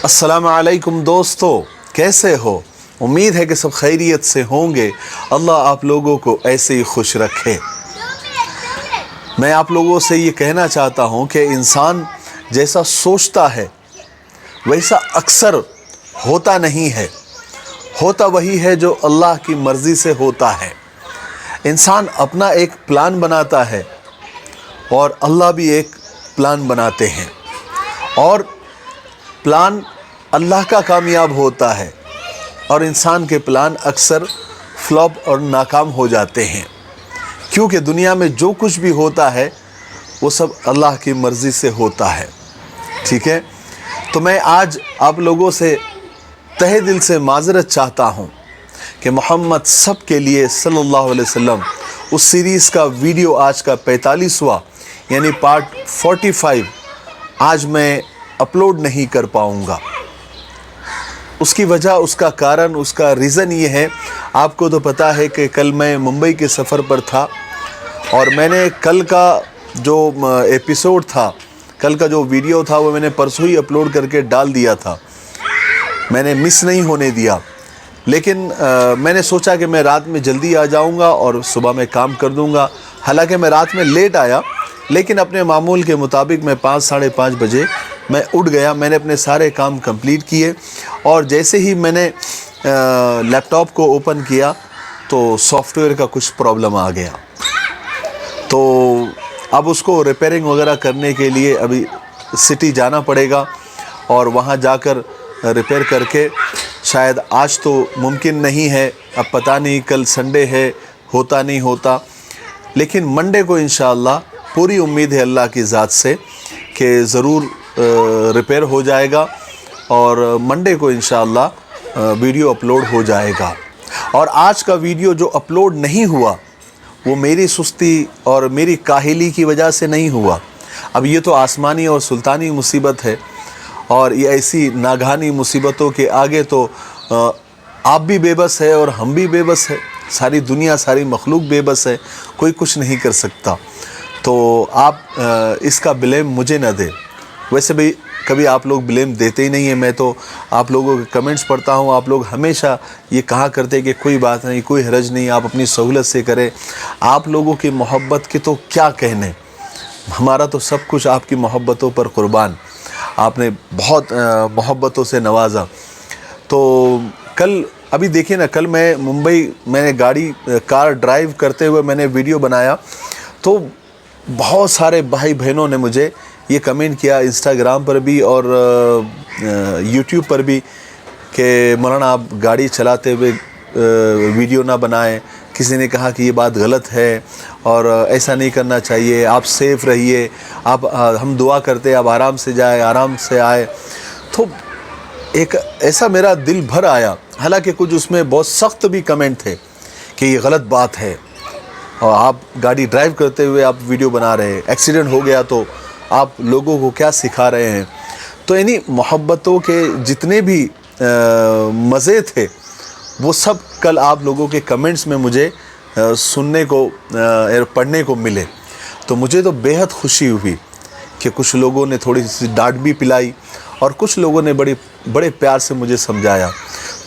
अस्सलाम वालेकुम दोस्तों, कैसे हो? उम्मीद है कि सब खैरियत से होंगे। अल्लाह आप लोगों को ऐसे ही खुश रखे। मैं आप लोगों से ये कहना चाहता हूँ कि इंसान जैसा सोचता है वैसा अक्सर होता नहीं है, होता वही है जो अल्लाह की मर्ज़ी से होता है। इंसान अपना एक प्लान बनाता है और अल्लाह भी एक प्लान बनाते हैं, और प्लान अल्लाह का कामयाब होता है और इंसान के प्लान अक्सर फ्लॉप और नाकाम हो जाते हैं, क्योंकि दुनिया में जो कुछ भी होता है वो सब अल्लाह की मर्ज़ी से होता है। ठीक है, तो मैं आज आप लोगों से तहे दिल से माज़रत चाहता हूँ कि मोहम्मद सब के लिए सल्लल्लाहु अलैहि वसल्लम उस सीरीज़ का वीडियो आज का 45वां यानी पार्ट 45 आज मैं अपलोड नहीं कर पाऊँगा। उसकी वजह, उसका कारण, उसका रीज़न ये है, आपको तो पता है कि कल मैं मुंबई के सफ़र पर था और मैंने कल का जो एपिसोड था, कल का जो वीडियो था, वो मैंने परसों ही अपलोड करके डाल दिया था। मैंने मिस नहीं होने दिया, लेकिन मैंने सोचा कि मैं रात में जल्दी आ जाऊंगा और सुबह में काम कर दूंगा। हालांकि मैं रात में लेट आया, लेकिन अपने मामूल के मुताबिक मैं 5 साढ़े 5 बजे मैं उठ गया। मैंने अपने सारे काम कंप्लीट किए और जैसे ही मैंने लैपटॉप को ओपन किया तो सॉफ्टवेयर का कुछ प्रॉब्लम आ गया। तो अब उसको रिपेयरिंग वगैरह करने के लिए अभी सिटी जाना पड़ेगा और वहाँ जाकर रिपेयर करके, शायद आज तो मुमकिन नहीं है, अब पता नहीं कल संडे है, होता नहीं होता, लेकिन मंडे को इंशाअल्लाह पूरी उम्मीद है अल्लाह की ज़ात से कि ज़रूर रिपेयर हो जाएगा और मंडे को इंशाअल्लाह वीडियो अपलोड हो जाएगा। और आज का वीडियो जो अपलोड नहीं हुआ वो मेरी सुस्ती और मेरी काहिली की वजह से नहीं हुआ। अब ये तो आसमानी और सुल्तानी मुसीबत है, और ये ऐसी नागहानी मुसीबतों के आगे तो आप भी बेबस है और हम भी बेबस है, सारी दुनिया, सारी मखलूक बेबस है, कोई कुछ नहीं कर सकता। तो आप इसका ब्लेम मुझे न दे। वैसे भी कभी आप लोग ब्लेम देते ही नहीं है। मैं तो आप लोगों के कमेंट्स पढ़ता हूँ, आप लोग हमेशा ये कहा करते कि कोई बात नहीं, कोई हरज नहीं, आप अपनी सहूलत से करें। आप लोगों की मोहब्बत के तो क्या कहने, हमारा तो सब कुछ आपकी मोहब्बतों पर कुर्बान। आपने बहुत मोहब्बतों से नवाजा। तो कल अभी देखिए ना, कल मैं मुंबई, मैंने कार ड्राइव करते हुए मैंने वीडियो बनाया, तो बहुत सारे भाई बहनों ने मुझे ये कमेंट किया, इंस्टाग्राम पर भी और यूट्यूब पर भी, कि मौलाना आप गाड़ी चलाते हुए वीडियो ना बनाएं। किसी ने कहा कि ये बात गलत है और ऐसा नहीं करना चाहिए, आप सेफ़ रहिए, आप हम दुआ करते हैं आप आराम से जाए, आराम से आए। तो एक ऐसा मेरा दिल भर आया। हालांकि कुछ उसमें बहुत सख्त भी कमेंट थे कि ये गलत बात है और आप गाड़ी ड्राइव करते हुए आप वीडियो बना रहे हैं, एक्सीडेंट हो गया तो आप लोगों को क्या सिखा रहे हैं। तो यानी मोहब्बतों के जितने भी मज़े थे वो सब कल आप लोगों के कमेंट्स में मुझे सुनने को पढ़ने को मिले। तो मुझे तो बेहद खुशी हुई कि कुछ लोगों ने थोड़ी सी डांट भी पिलाई और कुछ लोगों ने बड़े प्यार से मुझे समझाया।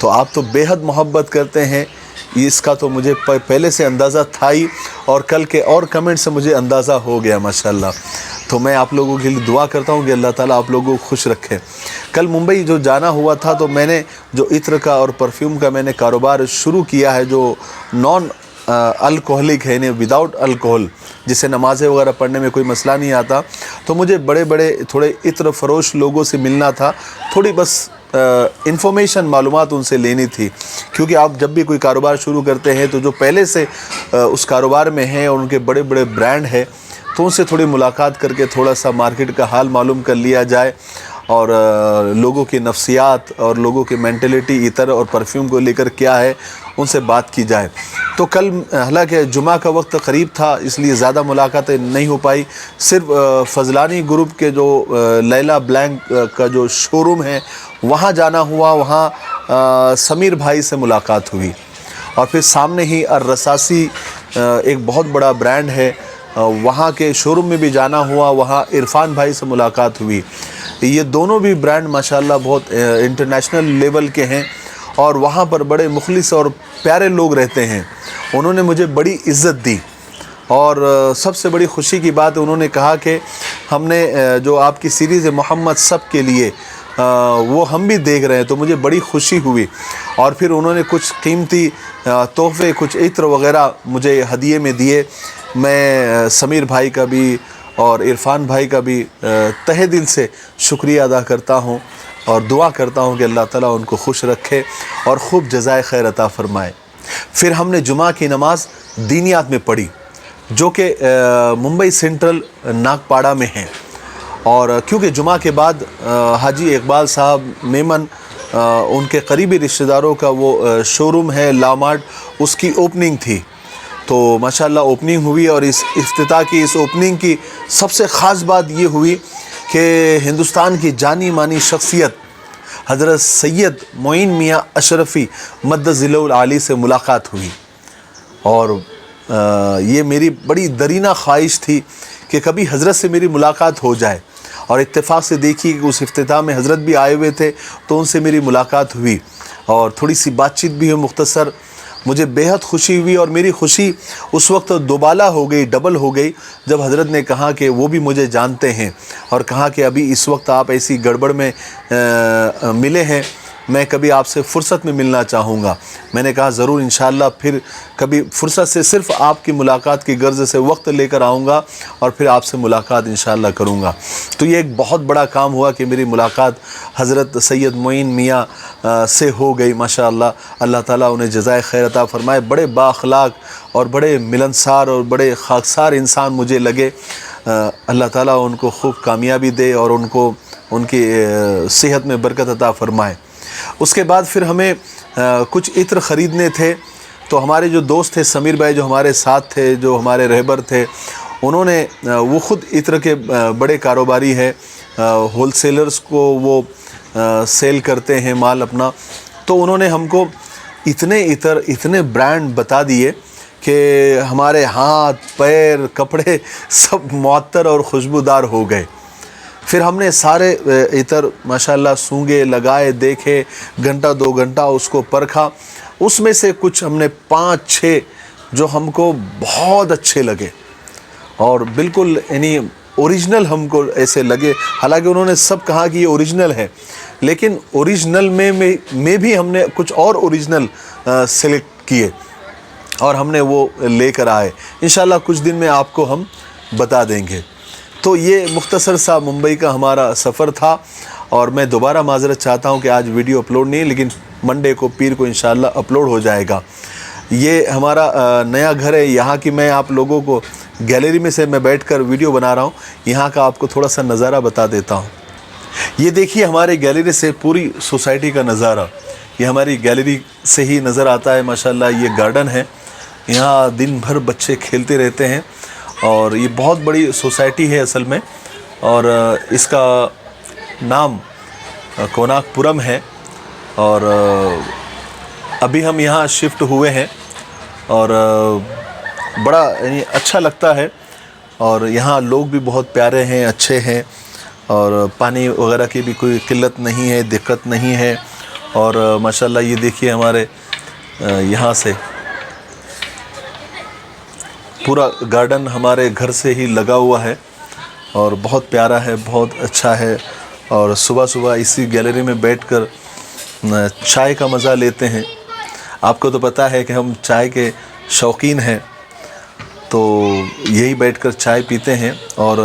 तो आप तो बेहद मोहब्बत करते हैं, इसका तो मुझे पहले से अंदाज़ा था ही, और कल के और कमेंट से मुझे अंदाज़ा हो गया माशाल्लाह। तो मैं आप लोगों के लिए दुआ करता हूँ कि अल्लाह ताला आप लोगों को खुश रखे। कल मुंबई जो जाना हुआ था, तो मैंने जो इत्र का और परफ्यूम का मैंने कारोबार शुरू किया है, जो नॉन अल्कोहलिक है, यानी विदाउट अल्कोहल, जिससे नमाज़ें वगैरह पढ़ने में कोई मसला नहीं आता। तो मुझे बड़े बड़े थोड़े इत्र फरोश लोगों से मिलना था, थोड़ी बस इन्फॉर्मेशन, मालूमात उनसे लेनी थी, क्योंकि आप जब भी कोई कारोबार शुरू करते हैं तो जो पहले से उस कारोबार में हैं और उनके बड़े बड़े ब्रांड हैं, तो उनसे थोड़ी मुलाकात करके थोड़ा सा मार्केट का हाल मालूम कर लिया जाए और लोगों की नफ्सियात और लोगों की मेंटलिटी इतर और परफ्यूम को लेकर क्या है, उनसे बात की जाए। तो कल हालांकि जुमा का वक्त करीब था, इसलिए ज़्यादा मुलाकातें नहीं हो पाई। सिर्फ फजलानी ग्रुप के जो लैला ब्लैंक का जो शोरूम है वहाँ जाना हुआ, वहाँ समीर भाई से मुलाकात हुई, और फिर सामने ही अर्रसासी एक बहुत बड़ा ब्रांड है, वहाँ के शोरूम में भी जाना हुआ, वहाँ इरफान भाई से मुलाकात हुई। یہ دونوں بھی برانڈ ماشاءاللہ بہت انٹرنیشنل لیول کے ہیں، اور وہاں پر بڑے مخلص اور پیارے لوگ رہتے ہیں۔ انہوں نے مجھے بڑی عزت دی، اور سب سے بڑی خوشی کی بات انہوں نے کہا کہ ہم نے جو آپ کی سیریز ہے محمد سب کے لیے، وہ ہم بھی دیکھ رہے ہیں، تو مجھے بڑی خوشی ہوئی۔ اور پھر انہوں نے کچھ قیمتی تحفے، کچھ عطر وغیرہ مجھے ہدیے میں دیے۔ میں سمیر بھائی کا بھی اور عرفان بھائی کا بھی تہہ دل سے شکریہ ادا کرتا ہوں، اور دعا کرتا ہوں کہ اللہ تعالیٰ ان کو خوش رکھے اور خوب جزائے خیر عطا فرمائے۔ پھر ہم نے جمعہ کی نماز دینیات میں پڑھی، جو کہ ممبئی سینٹرل ناگپاڑا میں ہے، اور کیونکہ جمعہ کے بعد حاجی اقبال صاحب میمن ان کے قریبی رشتہ داروں کا وہ شو روم ہے لا مارٹ، اس کی اوپننگ تھی، تو ماشاءاللہ اوپننگ ہوئی، اور اس افتتاح کی اس اوپننگ کی سب سے خاص بات یہ ہوئی کہ ہندوستان کی جانی مانی شخصیت حضرت سید معین میاں اشرفی مد ظلہ العالی سے ملاقات ہوئی، اور یہ میری بڑی درینہ خواہش تھی کہ کبھی حضرت سے میری ملاقات ہو جائے، اور اتفاق سے دیکھی کہ اس افتتاح میں حضرت بھی آئے ہوئے تھے، تو ان سے میری ملاقات ہوئی اور تھوڑی سی بات چیت بھی ہوئی مختصر۔ مجھے بیحد خوشی ہوئی، اور میری خوشی اس وقت دوبالا ہو گئی، ڈبل ہو گئی، جب حضرت نے کہا کہ وہ بھی مجھے جانتے ہیں، اور کہا کہ ابھی اس وقت آپ ایسی گڑبڑ میں ملے ہیں، میں کبھی آپ سے فرصت میں ملنا چاہوں گا۔ میں نے کہا ضرور انشاءاللہ پھر کبھی فرصت سے صرف آپ کی ملاقات کی غرض سے وقت لے کر آؤں گا، اور پھر آپ سے ملاقات انشاءاللہ کروں گا۔ تو یہ ایک بہت بڑا کام ہوا کہ میری ملاقات حضرت سید معین میاں سے ہو گئی ماشاءاللہ۔ اللہ تعالیٰ انہیں جزائے خیر عطا فرمائے۔ بڑے با اخلاق اور بڑے ملنسار اور بڑے خاکسار انسان مجھے لگے۔ اللہ تعالیٰ ان کو خوب کامیابی دے، اور ان کو ان کی صحت میں برکت عطا فرمائے۔ اس کے بعد پھر ہمیں کچھ عطر خریدنے تھے، تو ہمارے جو دوست تھے سمیر بھائی، جو ہمارے ساتھ تھے، جو ہمارے رہبر تھے، انہوں نے وہ خود عطر کے بڑے کاروباری ہے، ہول سیلرز کو وہ سیل کرتے ہیں مال اپنا، تو انہوں نے ہم کو اتنے عطر، اتنے برانڈ بتا دیے کہ ہمارے ہاتھ پیر کپڑے سب معطر اور خوشبودار ہو گئے۔ پھر ہم نے سارے عطر ماشاءاللہ سونگے، لگائے، دیکھے، گھنٹہ 2 گھنٹہ اس کو پرکھا۔ اس میں سے کچھ ہم نے 5-6 جو ہم کو بہت اچھے لگے، اور بالکل یعنی اوریجنل ہم کو ایسے لگے۔ حالانکہ انہوں نے سب کہا کہ یہ اوریجنل ہے، لیکن اوریجنل میں بھی ہم نے کچھ اور اوریجنل سلیکٹ کیے، اور ہم نے وہ لے کر آئے۔ انشاءاللہ کچھ دن میں آپ کو ہم بتا دیں گے۔ تو یہ مختصر سا ممبئی کا ہمارا سفر تھا، اور میں دوبارہ معذرت چاہتا ہوں کہ آج ویڈیو اپلوڈ نہیں، لیکن منڈے کو پیر کو انشاءاللہ اپلوڈ ہو جائے گا۔ یہ ہمارا نیا گھر ہے، یہاں کی میں آپ لوگوں کو گیلری میں سے میں بیٹھ کر ویڈیو بنا رہا ہوں، یہاں کا آپ کو تھوڑا سا نظارہ بتا دیتا ہوں۔ یہ دیکھیے ہمارے گیلری سے پوری سوسائٹی کا نظارہ، یہ ہماری گیلری سے ہی نظر آتا ہے ماشاءاللہ۔ یہ گارڈن ہے، یہاں دن بھر بچے کھیلتے رہتے ہیں، اور یہ بہت بڑی سوسائٹی ہے اصل میں، اور اس کا نام کوناک پورم ہے، اور ابھی ہم یہاں شفٹ ہوئے ہیں، اور بڑا یعنی اچھا لگتا ہے، اور یہاں لوگ بھی بہت پیارے ہیں، اچھے ہیں، اور پانی وغیرہ کی بھی کوئی قلت نہیں ہے، دقت نہیں ہے، اور ماشاءاللہ یہ دیکھیے ہمارے یہاں سے پورا گارڈن ہمارے گھر سے ہی لگا ہوا ہے، اور بہت پیارا ہے، بہت اچھا ہے۔ اور صبح صبح اسی گیلری میں بیٹھ کر چائے کا مزہ لیتے ہیں۔ آپ کو تو پتہ ہے کہ ہم چائے کے شوقین ہیں، تو یہی بیٹھ کر چائے پیتے ہیں، اور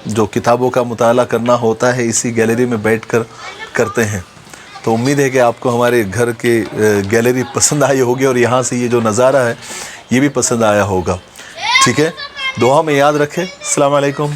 جو کتابوں کا مطالعہ کرنا ہوتا ہے اسی گیلری میں بیٹھ کر کرتے ہیں۔ تو امید ہے کہ آپ کو ہمارے گھر کے گیلری پسند آئی ہوگی، اور یہاں سے یہ جو نظارہ ہے یہ بھی پسند آیا ہوگا۔ ٹھیک ہے، دعا میں یاد رکھیں۔ السلام علیکم۔